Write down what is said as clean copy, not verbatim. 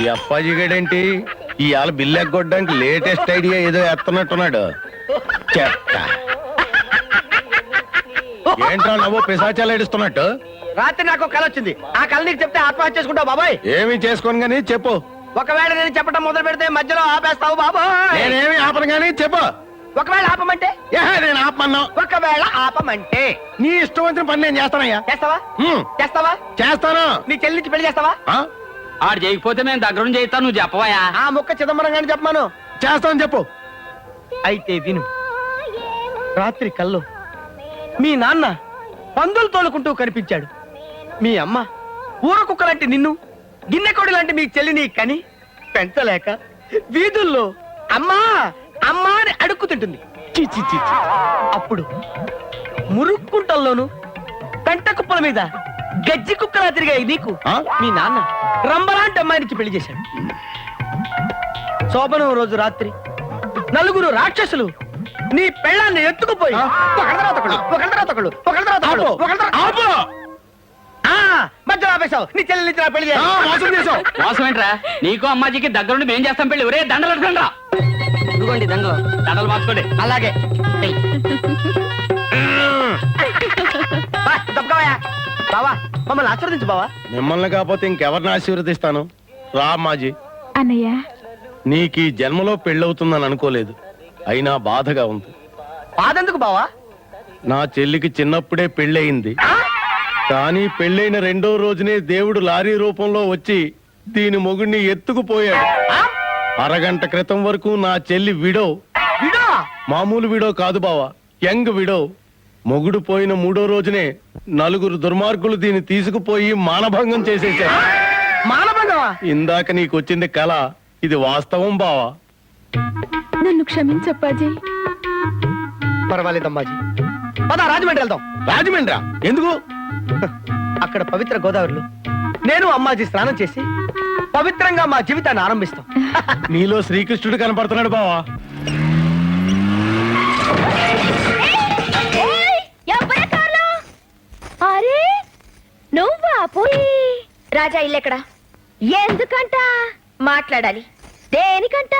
ఈ అప్పాజీ గడేంటి ఇవాళ bill ఎగ్గొట్టడానికి latest idea ఏదో ఎత్తనట్టున్నాడు. చెత్త ఏంట్రా నవ్వు పిశాచాలు ఏడుస్తున్నట్టు? రాత్రి నాకు కళ వచ్చింది. ఆ కళ నీకు చెప్తే ఆత్మహత్య చేసుకుంటావు బాబాయ్. ఏమి చేసుకోను గానీ చెప్పు. ఒకవేళ నేను చెప్పడం మొదలు పెడితే మధ్యలో ఆపేస్తావు బాబాయ్. నేనేమి ఆపను గానీ చెప్పు. ఒకవేళ ఆపమంటే? నేను ఆపమన్నా. ఒకవేళ ఆపమంటే నీ ఇష్టం వచ్చిన పని నేను చేస్తానయ్యా. చేస్తావా? చేస్తావా? చేస్తాను. నీ చెల్లించి పెళ్లి చేస్తావా? ఆడు చేయకపోతే మేము దగ్గర చేస్తాను, నువ్వు చెప్పవయా. ఆ ముక్క చిదంబరం గాని చెప్పమాను. చేస్తాను చెప్పు. అయితే విను. రాత్రి కల్లో మీ నాన్న పందులు తోలుకుంటూ కనిపించాడు. మీ అమ్మ ఊర కుక్క లాంటి నిన్ను, గిన్నెకోడి లాంటి మీ చెల్లిని కని పెంచలేక వీధుల్లో అమ్మా అమ్మా అని అడుక్కుతుంటుంది. అప్పుడు మురుక్కుంటల్లోను పెంట కుప్పల మీద గజ్జి కుక్కలా తిరిగాయి నీకు మీ నాన్న రంబలాంటి అమ్మాయినికి పెళ్లి చేశాడు. శోభనం రోజు రాత్రి నలుగురు రాక్షసులు నీ పెళ్ళాన్ని ఎత్తుకుపోయి మధ్యలో ఆపేశావు. నీ చెల్లి పెళ్లి చేశావు. మోసం ఏంట్రా? నీకు అమ్మాజీకి దగ్గరుండి మేం చేస్తాం పెళ్లి. ఒరే దండలు అడగండి రా. ఇదిగోండి దండలు. దండలు మార్చుకోండి. అలాగే బావా మమ్మల్ని ఆశీర్వదించు బావా. మిమ్మల్ని కాకపోతే ఇంకెవరిని ఆశీర్వదిస్తాను? రా అమ్మాజీ. అన్నయ్య, నీకు ఈ జన్మలో పెళ్ళవుతుందని అనుకోలేదు, అయినా బాధగా ఉంది. బాధెందుకు బావా? నా చెల్లికి చిన్నప్పుడే పెళ్ళయింది, కానీ పెళ్ళైన రెండో రోజునే దేవుడు లారీ రూపంలో వచ్చి దీని మొగుడిని ఎత్తుకుపోయాడు. అరగంట క్రితం వరకు నా చెల్లి విడో. మామూలు విడో కాదు బావా, యంగ్ విడో. మొగుడు పోయిన మూడో రోజునే నలుగురు దుర్మార్గులు దీన్ని తీసుకుపోయి మానభంగం చేసేశారు. మానభంగమా? ఇందాక నీకొచ్చింది కళ, ఇది వాస్తవం బావా. నన్ను క్షమించప్పాజీ. పర్వాలేదమ్మాజీ, పద రాజమండ్రి వెళ్దాం. రాజమండ్రా? ఎందుకు? అక్కడ పవిత్ర గోదావరిలో నేను అమ్మాజీ స్నానం చేసి పవిత్రంగా మా జీవితాన్ని ఆరంభిస్తాం. నీలో శ్రీకృష్ణుడు కనపడుతున్నాడు బావా. అరే నువ్వా? పోయి రాజా ఇల్లెక్కడ? ఎందుకంట మాట్లాడాలి? దేనికంట?